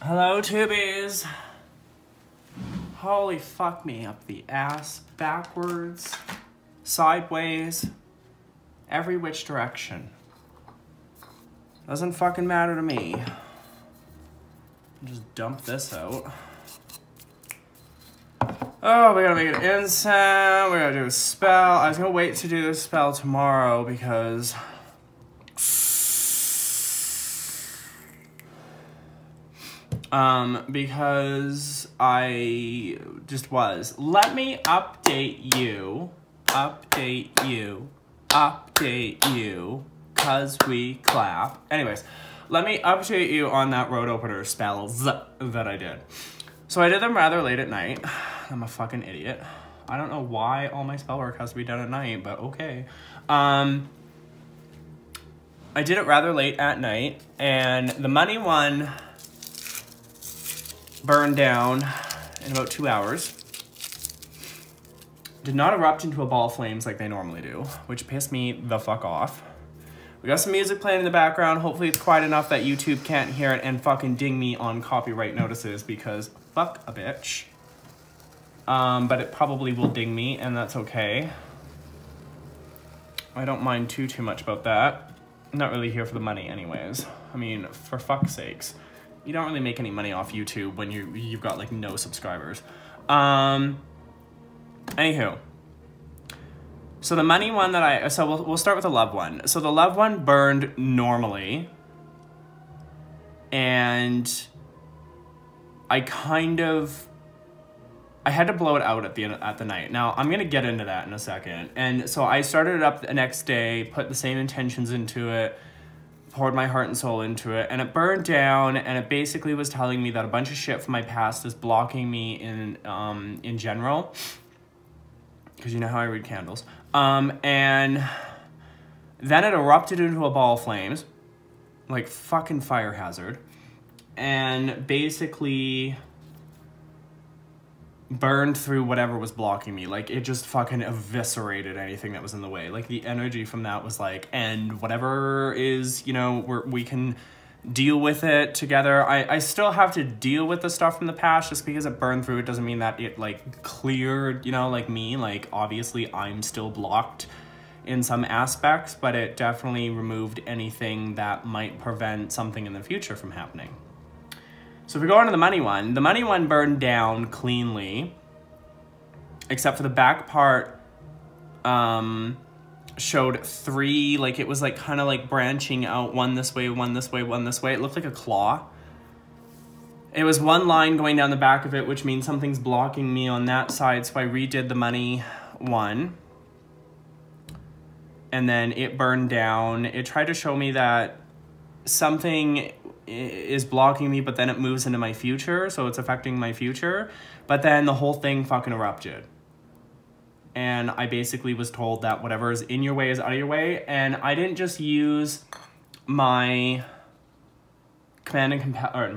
Hello, tubies. Holy fuck me up the ass, backwards, sideways, every which direction. Doesn't fucking matter to me. Just dump this out. Oh, we gotta make an incense, we gotta do a spell. I was gonna wait to do the spell tomorrow because I just was. Let me update you, cause we clap. Anyways, let me update you on that road opener spells that I did. So I did them rather late at night. I'm a fucking idiot. I don't know why all my spell work has to be done at night, but okay. I did it rather late at night, and the money one burned down in about 2 hours. Did not erupt into a ball of flames like they normally do, which pissed me the fuck off. We got some music playing in the background. Hopefully it's quiet enough that YouTube can't hear it and fucking ding me on copyright notices because fuck a bitch. But it probably will ding me, and that's okay. I don't mind too much about that. I'm not really here for the money anyways. I mean, for fuck's sakes. You don't really make any money off YouTube when you've got like no subscribers. Anywho. So the money one that we'll start with the love one. So the love one burned normally. And I had to blow it out at the night. Now, I'm going to get into that in a second. And so I started it up the next day, put the same intentions into it, poured my heart and soul into it, and it burned down, and it basically was telling me that a bunch of shit from my past is blocking me in general. Because you know how I read candles. And then it erupted into a ball of flames, like fucking fire hazard, and basically burned through whatever was blocking me. Like, it just fucking eviscerated anything that was in the way. Like, the energy from that was like, and whatever is, you know, we can deal with it together. I still have to deal with the stuff from the past. Just because it burned through, it doesn't mean that it, like, cleared, you know, like me. Like, obviously, I'm still blocked in some aspects, but it definitely removed anything that might prevent something in the future from happening. So if we go on to the money one burned down cleanly, except for the back part showed three, like it was like kind of like branching out, one this way, one this way, one this way. It looked like a claw. It was one line going down the back of it, which means something's blocking me on that side, so I redid the money one. And then it burned down. It tried to show me that something is blocking me, but then it moves into my future, so it's affecting my future. But then the whole thing fucking erupted. And I basically was told that whatever is in your way is out of your way. And I didn't just use my road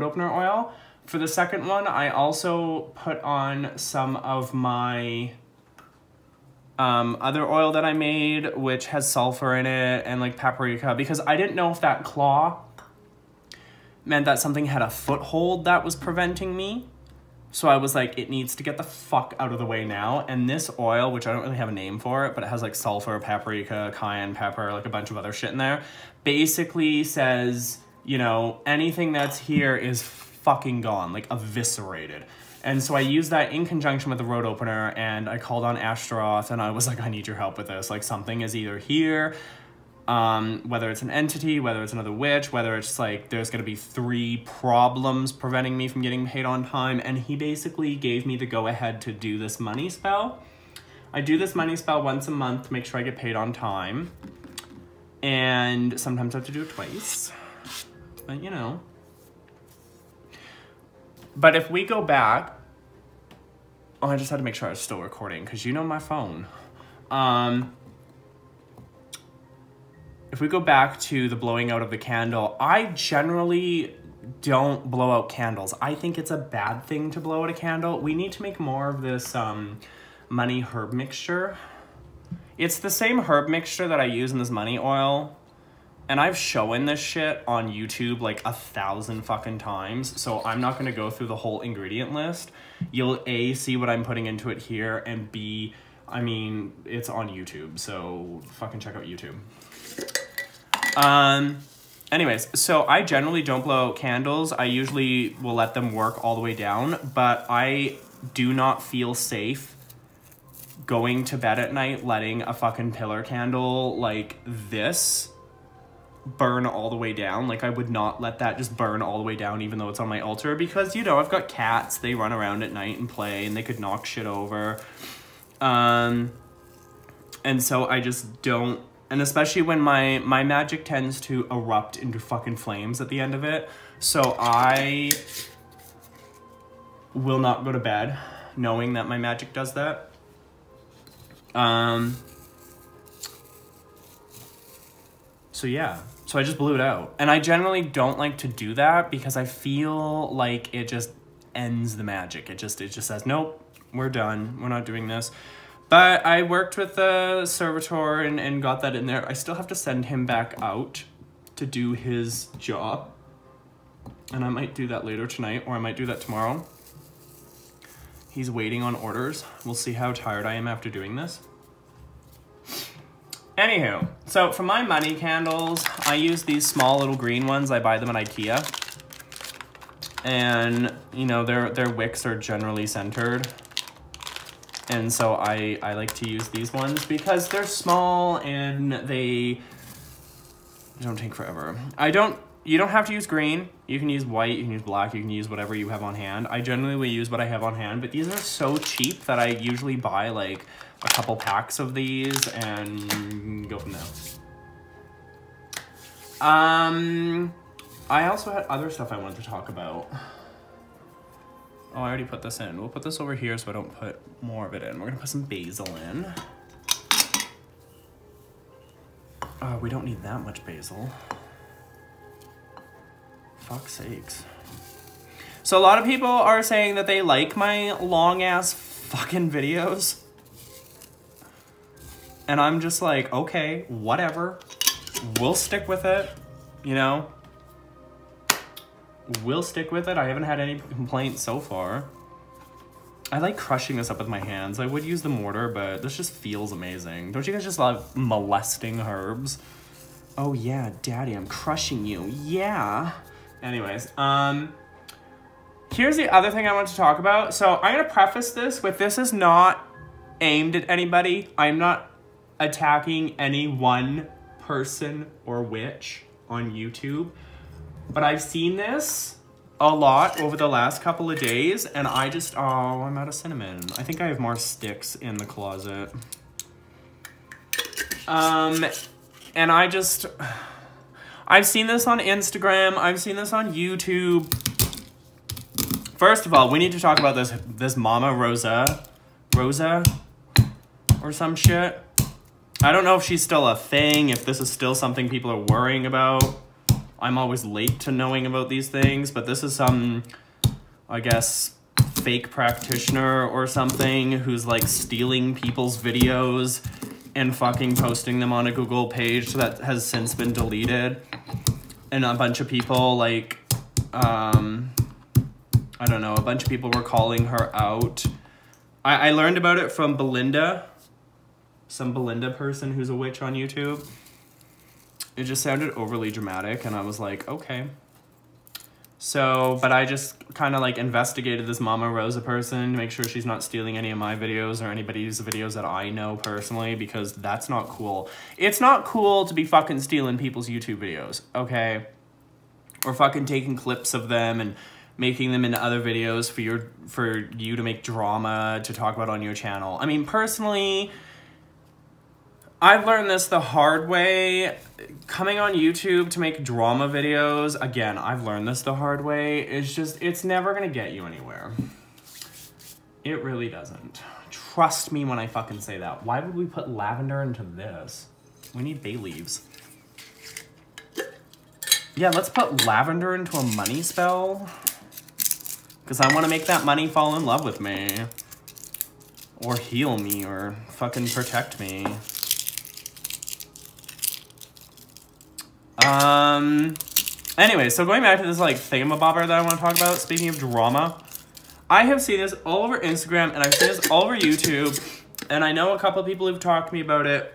opener oil. For the second one, I also put on some of my other oil that I made, which has sulfur in it and like paprika, because I didn't know if that claw meant that something had a foothold that was preventing me. So I was like, it needs to get the fuck out of the way now. And this oil, which I don't really have a name for it, but it has like sulfur, paprika, cayenne pepper, like a bunch of other shit in there, basically says, you know, anything that's here is fucking gone, like eviscerated. And so I used that in conjunction with the road opener, and I called on Ashtaroth, and I was like, I need your help with this. Like, something is either here, whether it's an entity, whether it's another witch, whether it's like there's going to be 3 problems preventing me from getting paid on time. And he basically gave me the go-ahead to do this money spell. I do this money spell once a month to make sure I get paid on time. And sometimes I have to do it twice. But, you know. But if we go back, oh, I just had to make sure I was still recording, because you know my phone. If we go back to the blowing out of the candle, I generally don't blow out candles. I think it's a bad thing to blow out a candle. We need to make more of this money herb mixture. It's the same herb mixture that I use in this money oil. And I've shown this shit on YouTube like 1,000 fucking times, so I'm not gonna go through the whole ingredient list. You'll A, see what I'm putting into it here, and B, I mean, it's on YouTube, so fucking check out YouTube. Anyways, so I generally don't blow out candles. I usually will let them work all the way down, but I do not feel safe going to bed at night letting a fucking pillar candle like this burn all the way down. Like, I would not let that just burn all the way down even though it's on my altar, because, you know, I've got cats, they run around at night and play, and they could knock shit over. And so I just don't, and especially when my magic tends to erupt into fucking flames at the end of it, so I will not go to bed knowing that my magic does that. So yeah, so I just blew it out. And I generally don't like to do that because I feel like it just ends the magic. It just says, nope, we're done. We're not doing this. But I worked with the servitor and got that in there. I still have to send him back out to do his job. And I might do that later tonight, or I might do that tomorrow. He's waiting on orders. We'll see how tired I am after doing this. Anywho, so for my money candles, I use these small little green ones. I buy them at IKEA. And, you know, their wicks are generally centered. And so I like to use these ones because they're small and they don't take forever. You don't have to use green. You can use white, you can use black, you can use whatever you have on hand. I generally will use what I have on hand, but these are so cheap that I usually buy like a couple packs of these and go from there. I also had other stuff I wanted to talk about. Oh, I already put this in. We'll put this over here so I don't put more of it in. We're gonna put some basil in. We don't need that much basil. Fuck's sakes. So a lot of people are saying that they like my long ass fucking videos. And I'm just like, okay, whatever. We'll stick with it, you know? We'll stick with it. I haven't had any complaints so far. I like crushing this up with my hands. I would use the mortar, but this just feels amazing. Don't you guys just love molesting herbs? Oh yeah, daddy, I'm crushing you. Yeah. Anyways, here's the other thing I want to talk about. So I'm gonna preface this with, this is not aimed at anybody. I'm not attacking any one person or witch on YouTube. But I've seen this a lot over the last couple of days, and I just, oh, I'm out of cinnamon. I think I have more sticks in the closet. And I've seen this on Instagram, I've seen this on YouTube. First of all, we need to talk about this Mama Rosa or some shit. I don't know if she's still a thing, if this is still something people are worrying about. I'm always late to knowing about these things, but this is some, I guess, fake practitioner or something who's like stealing people's videos and fucking posting them on a Google page that has since been deleted. And a bunch of people like, I don't know, a bunch of people were calling her out. I learned about it from Belinda, some Belinda person who's a witch on YouTube. It just sounded overly dramatic, and I was like, okay. So, but I just kind of like investigated this Mama Rosa person to make sure she's not stealing any of my videos or anybody's videos that I know personally, because that's not cool. It's not cool to be fucking stealing people's YouTube videos, okay? Or fucking taking clips of them and making them into other videos for you to make drama to talk about on your channel. I mean, personally, I've learned this the hard way. Coming on YouTube to make drama videos, again, I've learned this the hard way. It's never gonna get you anywhere. It really doesn't. Trust me when I fucking say that. Why would we put lavender into this? We need bay leaves. Yeah, let's put lavender into a money spell. Because I want to make that money fall in love with me. Or heal me, or fucking protect me. Anyway, so going back to this, like, thingamabobber that I want to talk about, speaking of drama, I have seen this all over Instagram, and I've seen this all over YouTube, and I know a couple of people who've talked to me about it,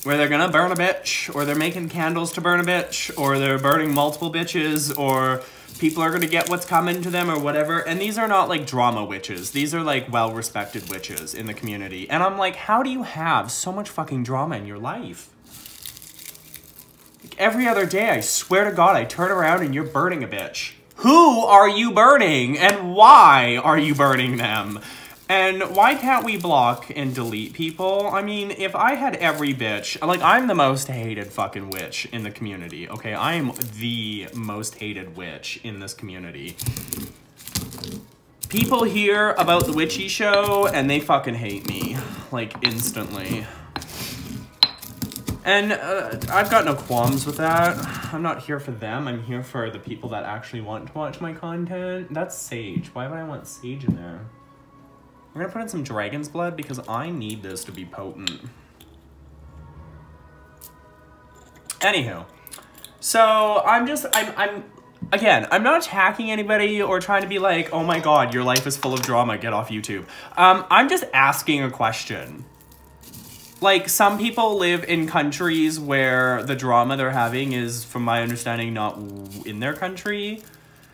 where they're gonna burn a bitch, or they're making candles to burn a bitch, or they're burning multiple bitches, or people are gonna get what's coming to them, or whatever. And these are not, like, drama witches. These are, like, well-respected witches in the community. And I'm like, how do you have so much fucking drama in your life? Like, every other day, I swear to God, I turn around and you're burning a bitch. Who are you burning? And why are you burning them? And why can't we block and delete people? I mean, if I had every bitch, like, I'm the most hated fucking witch in the community, okay? I am the most hated witch in this community. People hear about the witchy show and they fucking hate me, like, instantly. And I've got no qualms with that. I'm not here for them. I'm here for the people that actually want to watch my content. That's sage. Why would I want sage in there? I'm gonna put in some dragon's blood because I need this to be potent. Anywho, so I'm not attacking anybody or trying to be like, oh my God, your life is full of drama, get off YouTube. I'm just asking a question. Like, some people live in countries where the drama they're having is, from my understanding, not in their country.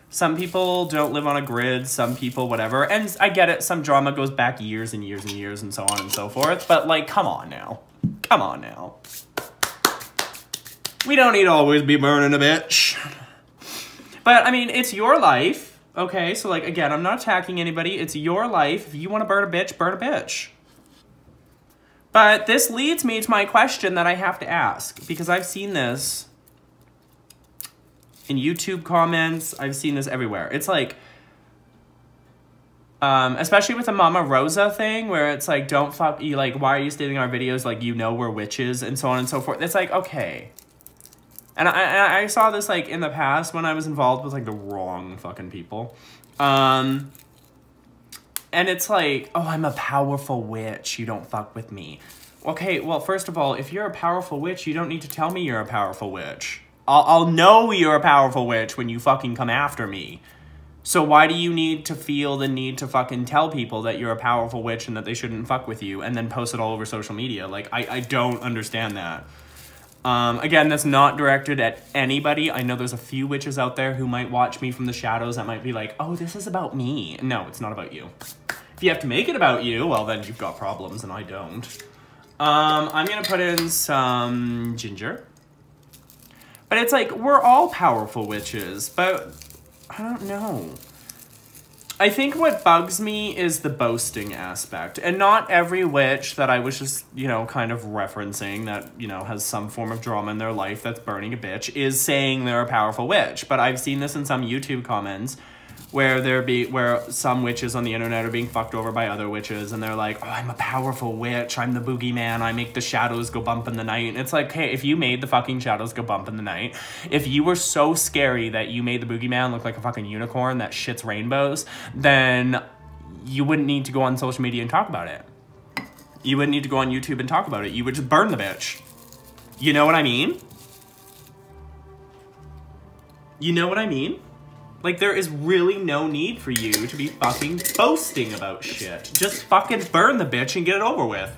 Some people don't live on a grid, some people whatever. And I get it, some drama goes back years and years and years and so on and so forth. But, like, come on now. Come on now. We don't need to always be burning a bitch. But, I mean, it's your life, okay? So, like, again, I'm not attacking anybody. It's your life. If you want to burn a bitch, burn a bitch. But this leads me to my question that I have to ask. Because I've seen this in YouTube comments, I've seen this everywhere. It's like, especially with the Mama Rosa thing, where it's like, don't fuck, you, like, why are you stealing our videos, like, you know we're witches, and so on and so forth. It's like, okay. And I saw this, like, in the past when I was involved with, like, the wrong fucking people. And it's like, oh, I'm a powerful witch, you don't fuck with me. Okay, well, first of all, if you're a powerful witch, you don't need to tell me you're a powerful witch. I'll know you're a powerful witch when you fucking come after me. So why do you need to feel the need to fucking tell people that you're a powerful witch and that they shouldn't fuck with you and then post it all over social media? Like, I don't understand that. Again, that's not directed at anybody. I know there's a few witches out there who might watch me from the shadows that might be like, oh, this is about me. No, it's not about you. If you have to make it about you, well, then you've got problems and I don't. I'm gonna put in some ginger. But it's like, we're all powerful witches, but I don't know. I think what bugs me is the boasting aspect. And not every witch that I was just, you know, kind of referencing that, you know, has some form of drama in their life that's burning a bitch is saying they're a powerful witch. But I've seen this in some YouTube comments where some witches on the internet are being fucked over by other witches and they're like, oh, I'm a powerful witch, I'm the boogeyman, I make the shadows go bump in the night. And it's like, hey, if you made the fucking shadows go bump in the night, if you were so scary that you made the boogeyman look like a fucking unicorn that shits rainbows, then you wouldn't need to go on social media and talk about it. You wouldn't need to go on YouTube and talk about it. You would just burn the bitch. You know what I mean? You know what I mean? Like, there is really no need for you to be fucking boasting about shit. Just fucking burn the bitch and get it over with.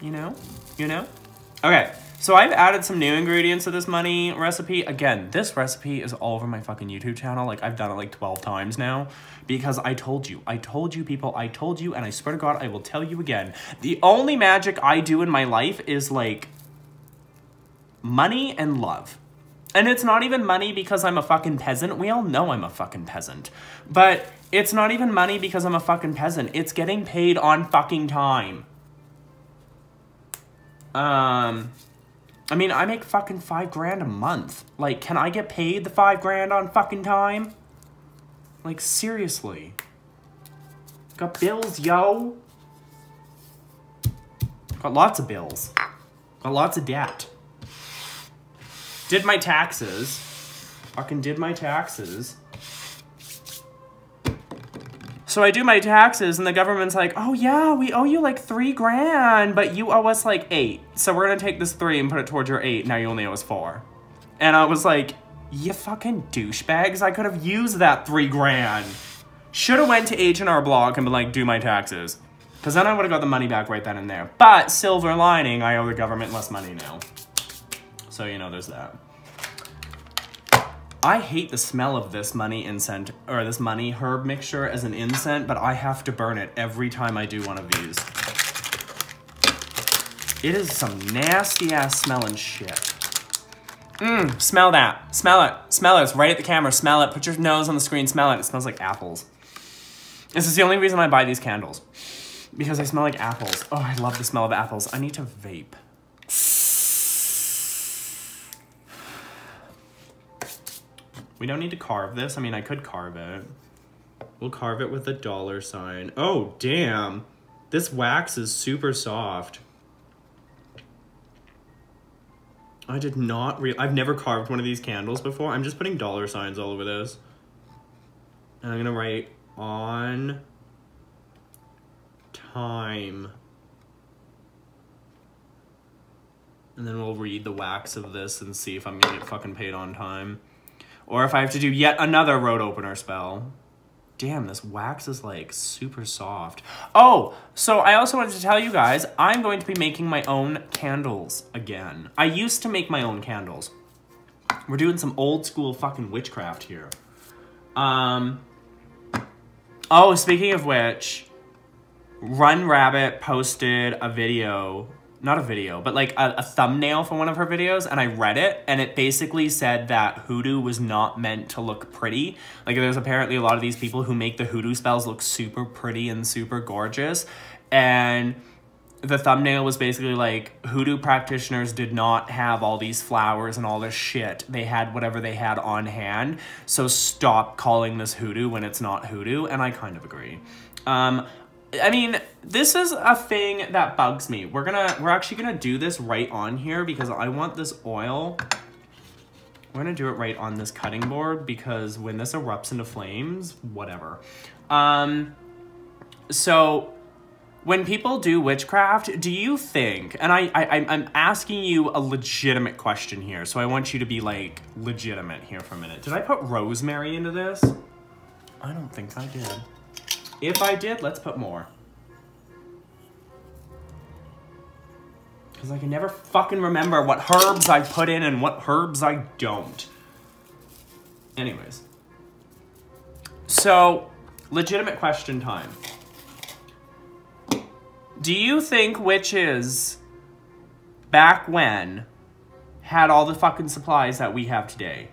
You know? You know? Okay, so I've added some new ingredients to this money recipe. Again, this recipe is all over my fucking YouTube channel. Like, I've done it like 12 times now. Because I told you people, I told you, and I swear to God, I will tell you again. The only magic I do in my life is, like, money and love. And it's not even money because I'm a fucking peasant. We all know I'm a fucking peasant. But it's not even money because I'm a fucking peasant. It's getting paid on fucking time. I mean, I make fucking $5,000 a month. Like, can I get paid the $5,000 on fucking time? Like, seriously. Got bills, yo. Got lots of bills. Got lots of debt. Did my taxes. Fucking did my taxes. So I do my taxes and the government's like, oh yeah, we owe you like $3 grand, but you owe us like 8. So we're gonna take this 3 and put it towards your 8. Now you only owe us 4. And I was like, you fucking douchebags. I could have used that $3 grand. Should have went to H&R Block and been like, do my taxes. Because then I would have got the money back right then and there. But silver lining, I owe the government less money now. So, you know, there's that. I hate the smell of this money incense, or this money herb mixture as an incense, but I have to burn it every time I do one of these. It is some nasty ass smelling shit. Smell that. Smell it. Smell it. It's right at the camera. Smell it. Put your nose on the screen. Smell it. It smells like apples. This is the only reason I buy these candles. Because they smell like apples. Oh, I love the smell of apples. I need to vape. We don't need to carve this. I mean, I could carve it. We'll carve it with a $sign. Oh, damn. This wax is super soft. I did not I've never carved one of these candles before. I'm just putting $signs all over this. And I'm gonna write on time. And then we'll read the wax of this and see if I'm gonna get fucking paid on time. Or if I have to do yet another road opener spell. Damn, this wax is like super soft. Oh, so I also wanted to tell you guys, I'm going to be making my own candles again. I used to make my own candles. We're doing some old school fucking witchcraft here. Oh, speaking of which, Run Rabbit posted a video, not a video, but like a thumbnail for one of her videos, and I read it, and it basically said that hoodoo was not meant to look pretty. Like, there's apparently a lot of these people who make the hoodoo spells look super pretty and super gorgeous, and the thumbnail was basically like, hoodoo practitioners did not have all these flowers and all this shit. They had whatever they had on hand, so stop calling this hoodoo when it's not hoodoo, and I kind of agree. I mean, this is a thing that bugs me. We're actually gonna do this right on here because I want this oil. We're gonna do it right on this cutting board because when this erupts into flames, whatever. So when people do witchcraft, do you think, and I'm asking you a legitimate question here, so I want you to be like legitimate here for a minute. Did I put rosemary into this? I don't think I did. If I did, let's put more. Because I can never fucking remember what herbs I put in and what herbs I don't. Anyways. So, legitimate question time. Do you think witches back when had all the fucking supplies that we have today?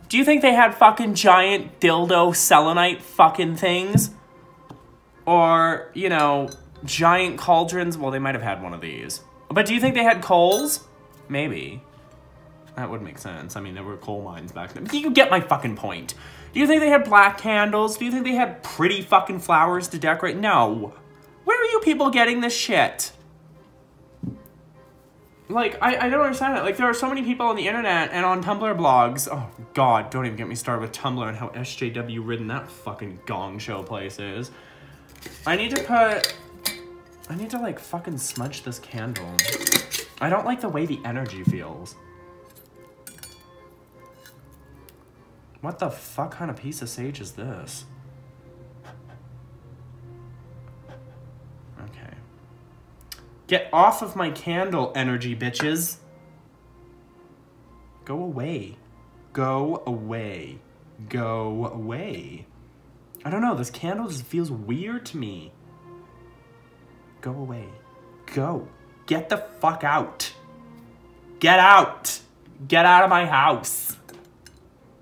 Do you think they had fucking giant dildo selenite fucking things? Or, you know, giant cauldrons? Well, they might have had one of these. But do you think they had coals? Maybe. That would make sense. I mean, there were coal mines back then. You get my fucking point. Do you think they had black candles? Do you think they had pretty fucking flowers to decorate? No. Where are you people getting this shit? Like, I don't understand it. Like, there are so many people on the internet and on Tumblr blogs. Oh, God, don't even get me started with Tumblr and how SJW-ridden that fucking gong show place is. I need to like fucking smudge this candle. I don't like the way the energy feels. What the fuck kind of piece of sage is this? Okay. Get off of my candle, energy bitches. Go away. Go away. Go away. I don't know, this candle just feels weird to me. Go away. Go. Get the fuck out. Get out. Get out of my house.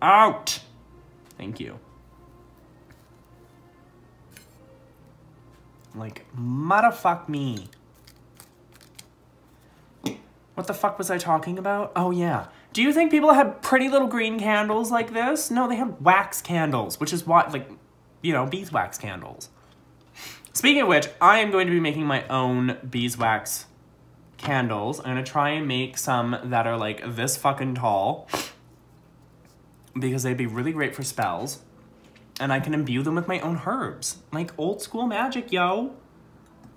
Out. Thank you. Like, motherfuck me. What the fuck was I talking about? Oh, yeah. Do you think people had pretty little green candles like this? No, they have wax candles, which is why, like, you know, beeswax candles. Speaking of which, I am going to be making my own beeswax candles. I'm going to try and make some that are like this fucking tall because they'd be really great for spells. And I can imbue them with my own herbs. Like old school magic, yo.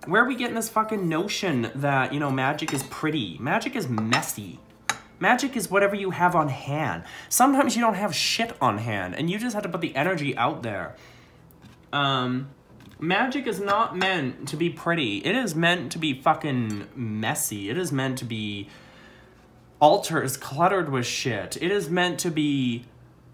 Where are we getting this fucking notion that, you know, magic is pretty? Magic is messy. Magic is whatever you have on hand. Sometimes you don't have shit on hand, and you just have to put the energy out there. Magic is not meant to be pretty. It is meant to be fucking messy. It is meant to be altars cluttered with shit. It is meant to be,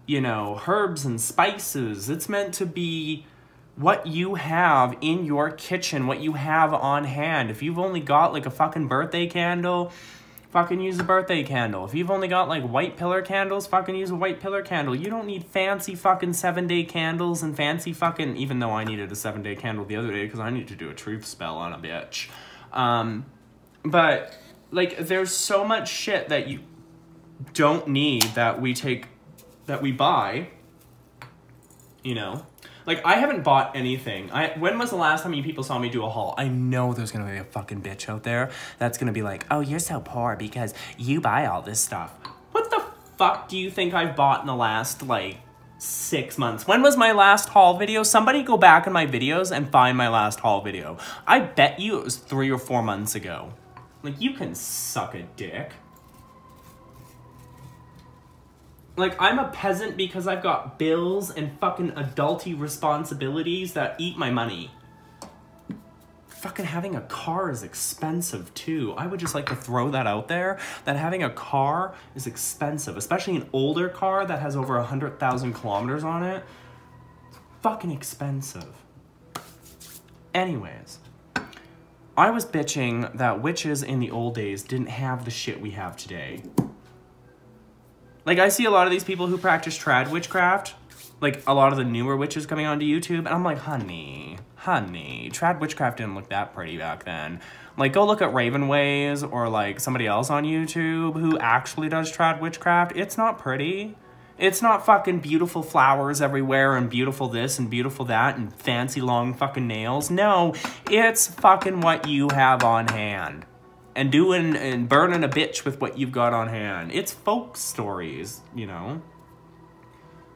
you know, herbs and spices. It's meant to be what you have in your kitchen, what you have on hand. If you've only got like a fucking birthday candle, fucking use a birthday candle. If you've only got like white pillar candles, fucking use a white pillar candle. You don't need fancy fucking 7-day candles and fancy fucking, even though I needed a 7-day candle the other day because I need to do a truth spell on a bitch. But like there's so much shit that you don't need that we buy, you know? Like, I haven't bought anything. When was the last time you people saw me do a haul? I know there's gonna be a fucking bitch out there that's gonna be like, oh, you're so poor because you buy all this stuff. What the fuck do you think I've bought in the last, like, 6 months? When was my last haul video? Somebody go back in my videos and find my last haul video. I bet you it was 3 or 4 months ago. Like, you can suck a dick. Like, I'm a peasant because I've got bills and fucking adulty responsibilities that eat my money. Fucking having a car is expensive, too. I would just like to throw that out there, that having a car is expensive, especially an older car that has over 100,000 kilometers on it. It's fucking expensive. Anyways, I was bitching that witches in the old days didn't have the shit we have today. Like, I see a lot of these people who practice trad witchcraft, like, a lot of the newer witches coming onto YouTube, and I'm like, honey, trad witchcraft didn't look that pretty back then. Like, go look at Ravenways or, like, somebody else on YouTube who actually does trad witchcraft. It's not pretty. It's not fucking beautiful flowers everywhere and beautiful this and beautiful that and fancy long fucking nails. No, it's fucking what you have on hand. And doing and burning a bitch with what you've got on hand. It's folk stories, you know?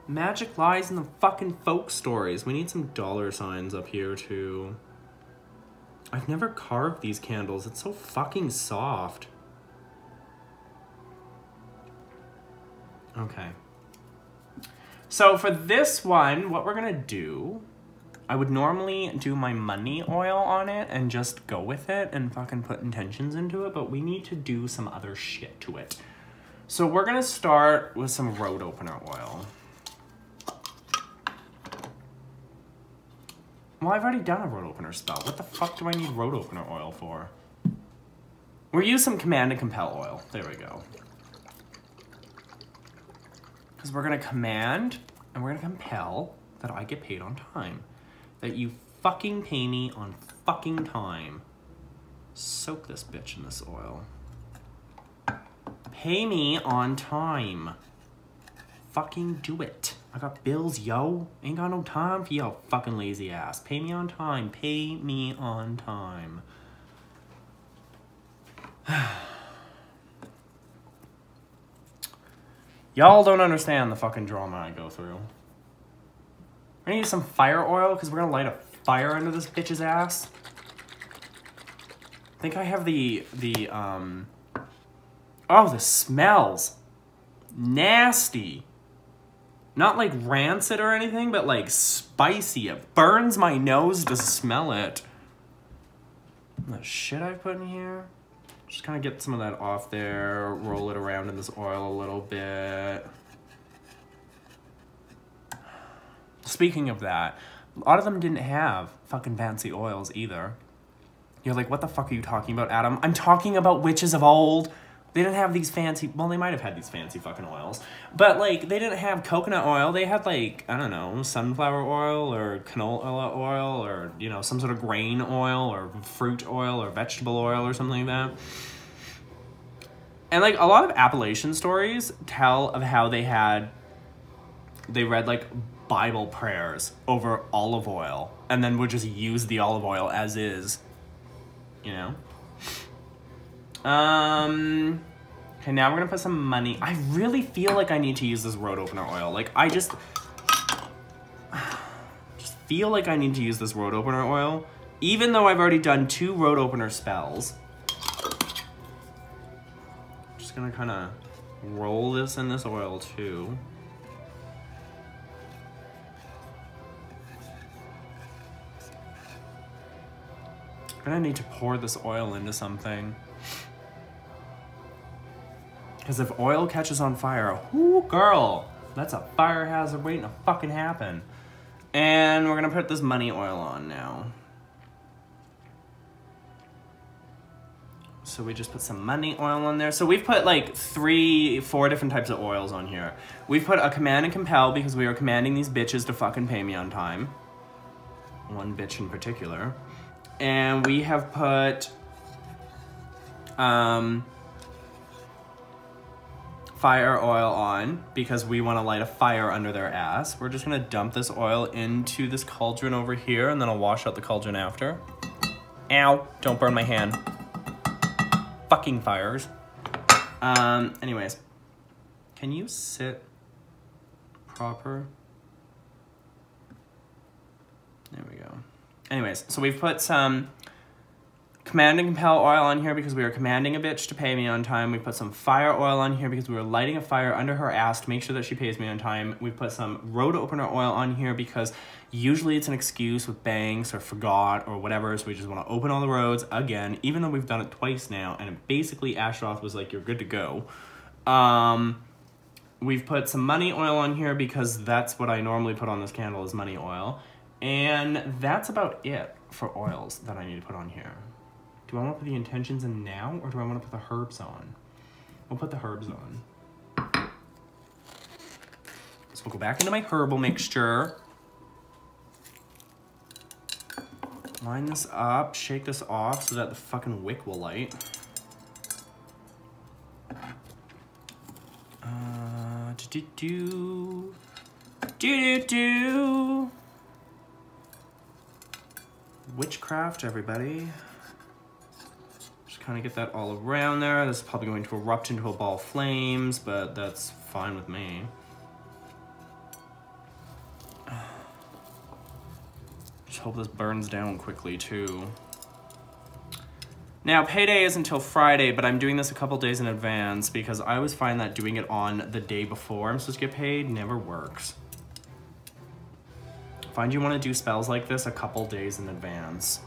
Magic lies in the fucking folk stories. We need some dollar signs up here, too. I've never carved these candles. It's so fucking soft. Okay. So for this one, what we're gonna do... I would normally do my money oil on it and just go with it and fucking put intentions into it, but we need to do some other shit to it. So we're gonna start with some road opener oil. Well, I've already done a road opener spell. What the fuck do I need road opener oil for? We'll use some command and compel oil. There we go. Because we're gonna command and we're gonna compel that I get paid on time. That you fucking pay me on fucking time. Soak this bitch in this oil. Pay me on time. Fucking do it. I got bills, yo. Ain't got no time for your fucking lazy ass. Pay me on time. Pay me on time. Y'all don't understand the fucking drama I go through. I need some fire oil because we're gonna light a fire under this bitch's ass. I think I have oh, the smells. Nasty. Not like rancid or anything, but like spicy. It burns my nose to smell it. The shit I put in here. Just kind of get some of that off there. Roll it around in this oil a little bit. Speaking of that, a lot of them didn't have fucking fancy oils either. You're like, what the fuck are you talking about, Adam? I'm talking about witches of old. They didn't have these fancy, well, they might have had these fancy fucking oils, but like, they didn't have coconut oil. They had like, I don't know, sunflower oil or canola oil or, you know, some sort of grain oil or fruit oil or vegetable oil or something like that. And like, a lot of Appalachian stories tell of how they read like Bible prayers over olive oil and then would just use the olive oil as is, you know? Okay, now we're gonna put some money. I really feel like I need to use this road opener oil. Like, I just... feel like I need to use this road opener oil, even though I've already done 2 road opener spells. Just gonna kind of roll this in this oil too. I'm gonna need to pour this oil into something. Because if oil catches on fire, whoo, girl, that's a fire hazard waiting to fucking happen. And we're gonna put this money oil on now. So we just put some money oil on there. So we've put like 3-4 different types of oils on here. We've put a command and compel because we are commanding these bitches to fucking pay me on time. One bitch in particular. And we have put fire oil on because we want to light a fire under their ass. We're just gonna dump this oil into this cauldron over here, and then I'll wash out the cauldron after. Ow, don't burn my hand. Fucking fires. Anyways, can you sit proper? There we go. Anyways, so we've put some command and compel oil on here because we were commanding a bitch to pay me on time. We put some fire oil on here because we were lighting a fire under her ass to make sure that she pays me on time. We put some road opener oil on here because usually it's an excuse with banks or forgot or whatever, so we just want to open all the roads again, even though we've done it twice now, and it basically Ashroth was like, you're good to go. We've put some money oil on here because that's what I normally put on this candle is money oil. And that's about it for oils that I need to put on here. Do I want to put the intentions in now, or do I want to put the herbs on? We'll put the herbs on. So we'll go back into my herbal mixture. Line this up, shake this off so that the fucking wick will light. Witchcraft, everybody. Just kind of get that all around there. This is probably going to erupt into a ball of flames, but that's fine with me. Just hope this burns down quickly, too. Now, payday is until Friday, but I'm doing this a couple days in advance because I always find that doing it on the day before I'm supposed to get paid never works. Find you want to do spells like this a couple days in advance.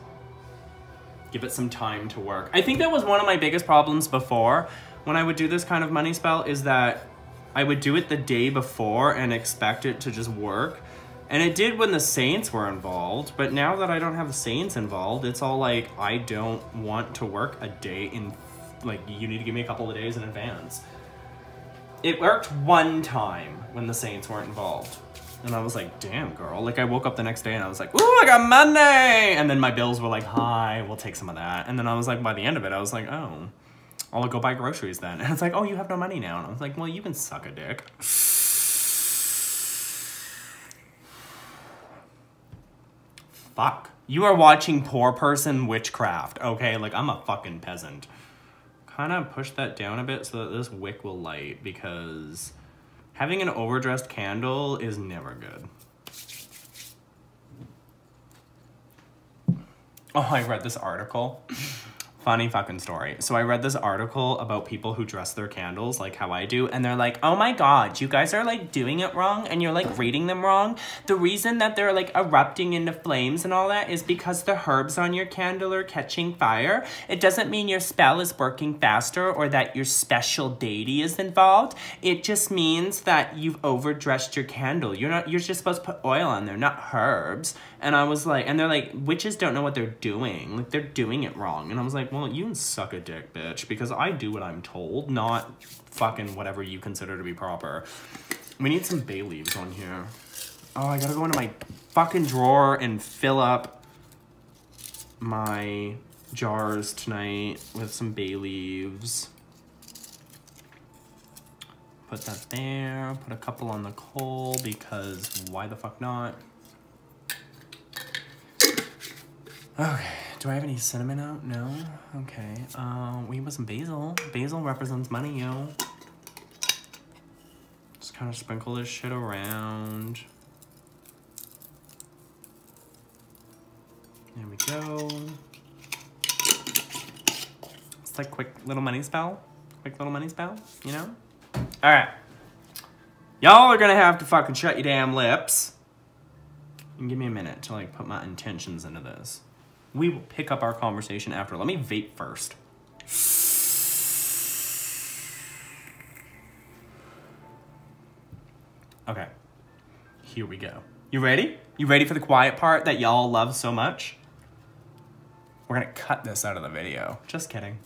Give it some time to work. I think that was one of my biggest problems before when I would do this kind of money spell is that I would do it the day before and expect it to just work. And it did when the saints were involved, but now that I don't have the saints involved, it's all like, I don't want to work a day in, like, you need to give me a couple of days in advance. It worked one time when the saints weren't involved. And I was like, damn, girl. Like, I woke up the next day and I was like, ooh, I got Monday! And then my bills were like, hi, we'll take some of that. And then I was like, by the end of it, I was like, oh, I'll go buy groceries then. And it's like, oh, you have no money now. And I was like, well, you can suck a dick. Fuck. You are watching poor person witchcraft, okay? Like, I'm a fucking peasant. Kind of push that down a bit so that this wick will light, because having an overdressed candle is never good. Oh, I read this article. Funny fucking story. So I read this article about people who dress their candles like how I do, and they're like, oh my god, you guys are like doing it wrong and you're like reading them wrong. The reason that they're like erupting into flames and all that is because the herbs on your candle are catching fire. It doesn't mean your spell is working faster or that your special deity is involved. It just means that you've overdressed your candle. You're just supposed to put oil on there, not herbs. And I was like, and they're like, witches don't know what they're doing. Like, they're doing it wrong. And I was like, well, you can suck a dick, bitch, because I do what I'm told, not fucking whatever you consider to be proper. We need some bay leaves on here. Oh, I gotta go into my fucking drawer and fill up my jars tonight with some bay leaves. Put that there. Put a couple on the coal, because why the fuck not? Okay, do I have any cinnamon out? No? Okay, we have some basil. Basil represents money, yo. Just kind of sprinkle this shit around. There we go. It's like quick little money spell. Quick little money spell, you know? Alright. Y'all are gonna have to fucking shut your damn lips. And give me a minute to like put my intentions into this. We will pick up our conversation after. Let me vape first. Okay. Here we go. You ready? You ready for the quiet part that y'all love so much? We're gonna cut this out of the video. Just kidding.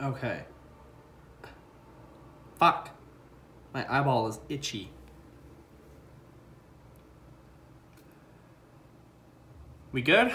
Okay. Fuck. My eyeball is itchy. We good?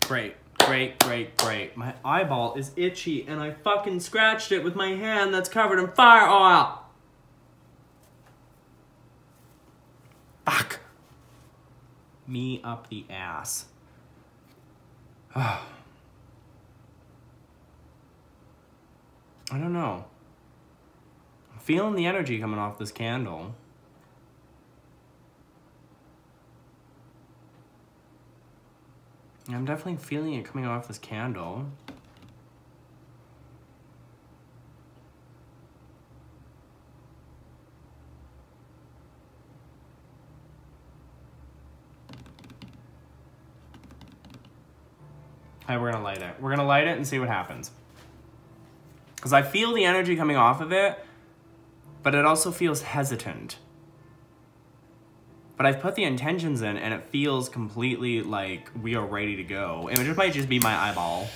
Great, great, great, great. My eyeball is itchy and I fucking scratched it with my hand that's covered in fire oil. Fuck. Me up the ass. I don't know. I'm feeling the energy coming off this candle. I'm definitely feeling it coming off this candle. Alright, we're gonna light it. We're gonna light it and see what happens. Because I feel the energy coming off of it, but it also feels hesitant. But I've put the intentions in and it feels completely like we are ready to go. And it just might just be my eyeball.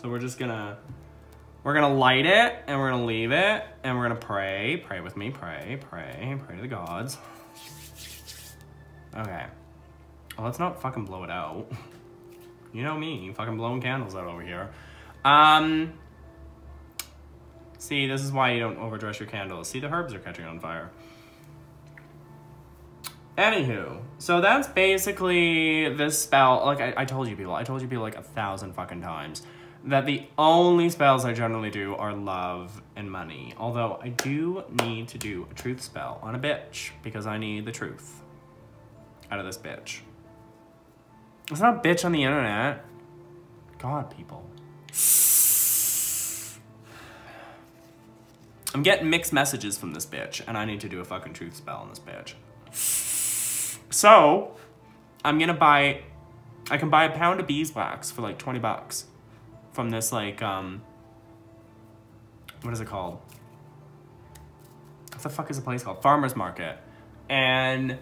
So we're just gonna, we're gonna light it and we're gonna leave it and we're gonna pray. Pray with me, pray to the gods. Okay. Well, let's not fucking blow it out. You know me, fucking blowing candles out over here. See, this is why you don't overdress your candles. See, the herbs are catching on fire. Anywho, so that's basically this spell. Like I told you people like 1,000 fucking times that the only spells I generally do are love and money. Although I do need to do a truth spell on a bitch because I need the truth out of this bitch. It's not a bitch on the internet. God, people. I'm getting mixed messages from this bitch, and I need to do a fucking truth spell on this bitch. So, I'm gonna buy... I can buy a pound of beeswax for like 20 bucks. From this, like, what is it called? What the fuck is the place called? Farmer's Market. And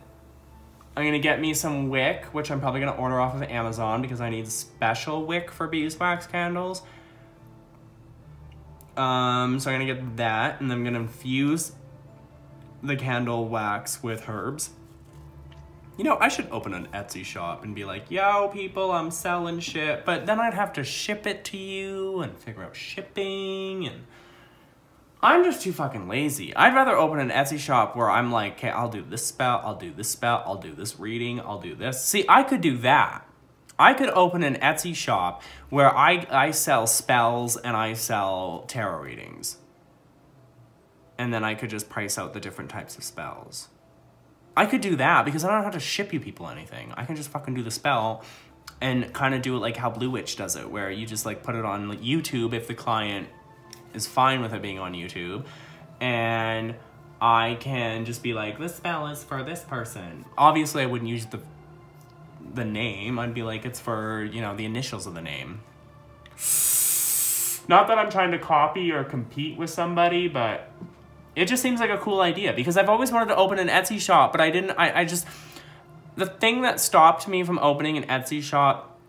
I'm gonna get me some wick, which I'm probably gonna order off of Amazon because I need special wick for beeswax candles. So I'm gonna get that, and then I'm gonna infuse the candle wax with herbs. You know, I should open an Etsy shop and be like, yo, people, I'm selling shit. But then I'd have to ship it to you and figure out shipping, and I'm just too fucking lazy. I'd rather open an Etsy shop where I'm like, okay, I'll do this spell, I'll do this spell, I'll do this reading, I'll do this. See, I could do that. I could open an Etsy shop where I sell spells and I sell tarot readings. And then I could just price out the different types of spells. I could do that because I don't have to ship you people anything. I can just fucking do the spell and kind of do it like how Blue Witch does it, where you just like put it on like YouTube if the client is fine with it being on YouTube. And I can just be like, this spell is for this person. Obviously, I wouldn't use the name. I'd be like, it's for, you know, the initials of the name. Not that I'm trying to copy or compete with somebody, but it just seems like a cool idea because I've always wanted to open an Etsy shop, but I just, the thing that stopped me from opening an Etsy shop,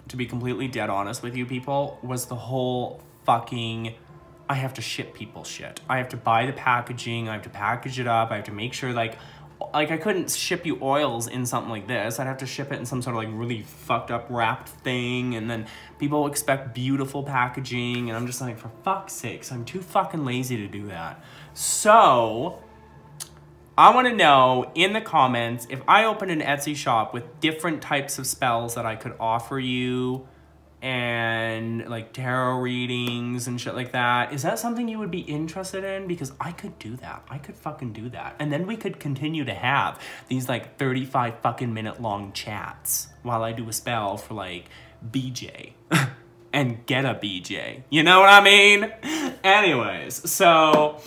to be completely dead honest with you people, was the whole fucking, I have to ship people shit. I have to buy the packaging, I have to package it up, I have to make sure like I couldn't ship you oils in something like this. I'd have to ship it in some sort of like really fucked up wrapped thing, and then people expect beautiful packaging, and I'm just like, for fuck's sakes, I'm too fucking lazy to do that. So I want to know in the comments, if I open an Etsy shop with different types of spells that I could offer you, and like tarot readings and shit like that, is that something you would be interested in? Because I could do that. I could fucking do that. And then we could continue to have these like 35 fucking minute long chats while I do a spell for like BJ and get a BJ. You know what I mean? Anyways, so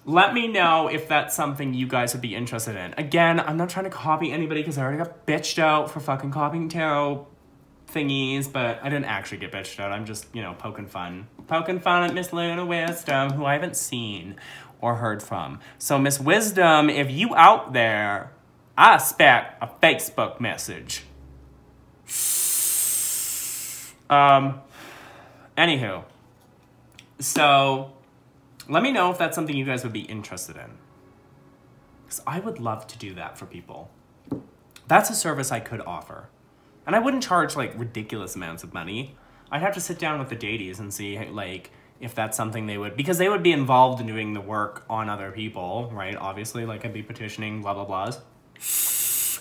let me know if that's something you guys would be interested in. Again, I'm not trying to copy anybody because I already got bitched out for fucking copying tarot thingies, but I didn't actually get bitched out. I'm just, you know, poking fun. Poking fun at Miss Luna Wisdom, who I haven't seen or heard from. So, Miss Wisdom, if you out there, I expect a Facebook message. Anywho. So, let me know if that's something you guys would be interested in. Because I would love to do that for people. That's a service I could offer. And I wouldn't charge, like, ridiculous amounts of money. I'd have to sit down with the deities and see, like, if that's something they would... Because they would be involved in doing the work on other people, right? Obviously, like, I'd be petitioning, blah, blah, blahs.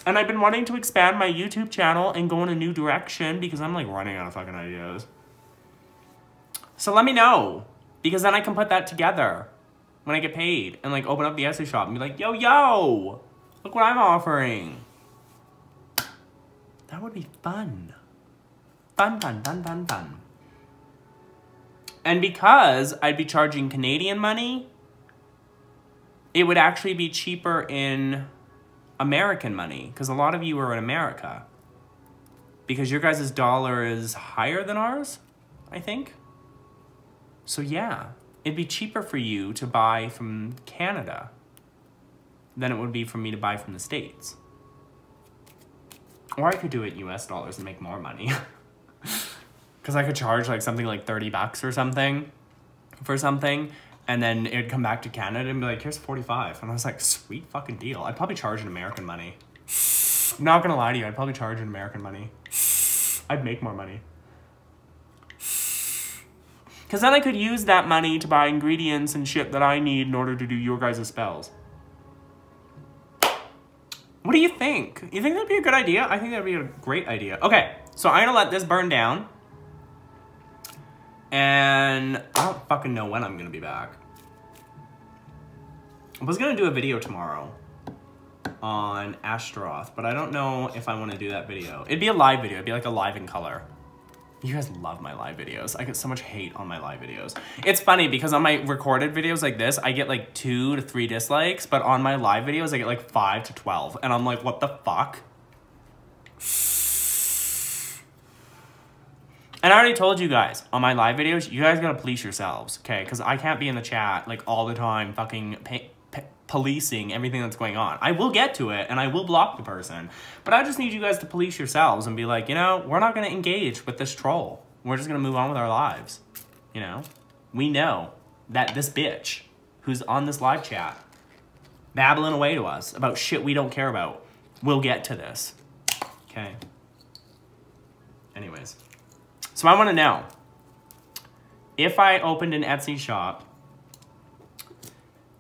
And I've been wanting to expand my YouTube channel and go in a new direction because I'm, like, running out of fucking ideas. So let me know. Because then I can put that together when I get paid. And, like, open up the Etsy shop and be like, yo, look what I'm offering. That would be fun. Fun. And because I'd be charging Canadian money, it would actually be cheaper in American money. Because a lot of you are in America. Because your guys' dollar is higher than ours, I think. So yeah, it'd be cheaper for you to buy from Canada than it would be for me to buy from the States. Or I could do it in US dollars and make more money. Because I could charge like something like $30 or something for something, and then it'd come back to Canada and be like, here's 45. And I was like, sweet fucking deal. I'd probably charge in American money. I'm not gonna lie to you, I'd probably charge in American money. I'd make more money. Because then I could use that money to buy ingredients and shit that I need in order to do your guys' spells. What do you think? You think that'd be a good idea? I think that'd be a great idea. Okay, so I'm gonna let this burn down. And I don't fucking know when I'm gonna be back. I was gonna do a video tomorrow on Ashtaroth, but I don't know if I want to do that video. It'd be a live video. It'd be like a live in color. You guys love my live videos. I get so much hate on my live videos. It's funny because on my recorded videos like this, I get like 2 to 3 dislikes, but on my live videos, I get like 5 to 12. And I'm like, what the fuck? And I already told you guys, on my live videos, you guys gotta police yourselves, okay? Because I can't be in the chat like all the time fucking policing everything that's going on. I will get to it and I will block the person, but I just need you guys to police yourselves and be like, you know, we're not going to engage with this troll. We're just going to move on with our lives. You know, we know that this bitch who's on this live chat babbling away to us about shit we don't care about will get to this. Okay. Anyways, so I want to know, if I opened an Etsy shop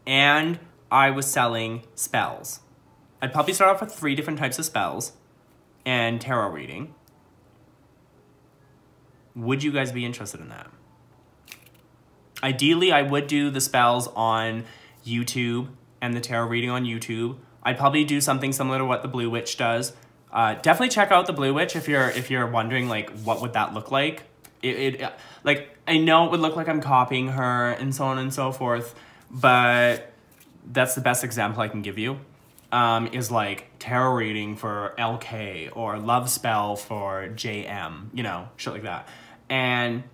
and I was selling spells, I'd probably start off with 3 different types of spells and tarot reading. Would you guys be interested in that? Ideally, I would do the spells on YouTube and the tarot reading on YouTube. I'd probably do something similar to what the Blue Witch does. Definitely check out the Blue Witch if you're wondering like what would that look like. Like I know it would look like I'm copying her and so on and so forth, but that's the best example I can give you, is like tarot reading for LK or love spell for JM, you know, shit like that. And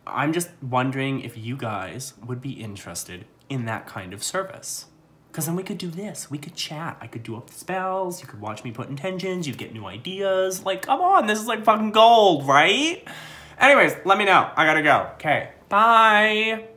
I'm just wondering if you guys would be interested in that kind of service. Because then we could do this, we could chat, I could do up the spells, you could watch me put intentions, you'd get new ideas, like come on, this is like fucking gold, right? Anyways, let me know, I gotta go. Okay, bye.